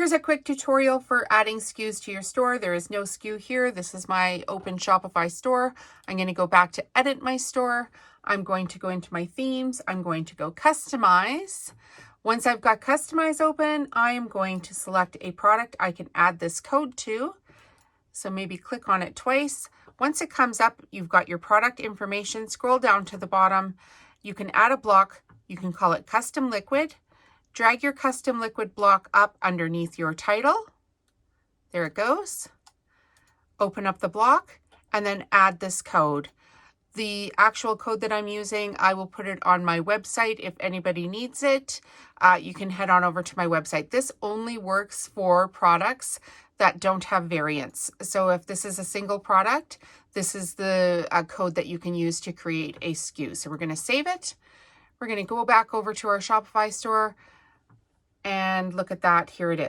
Here's a quick tutorial for adding SKUs to your store. There is no SKU here. This is my open Shopify store. I'm going to go back to edit my store. I'm going to go into my themes. I'm going to go customize. Once I've got customize open, I am going to select a product I can add this code to. So maybe click on it twice. Once it comes up, you've got your product information. Scroll down to the bottom. You can add a block. You can call it custom liquid. Drag your custom liquid block up underneath your title. There it goes. Open up the block and then add this code. The actual code that I'm using, I will put it on my website if anybody needs it. You can head on over to my website. This only works for products that don't have variants. So if this is a single product, this is the code that you can use to create a SKU. So we're going to save it. We're going to go back over to our Shopify store and look at that. Here it is.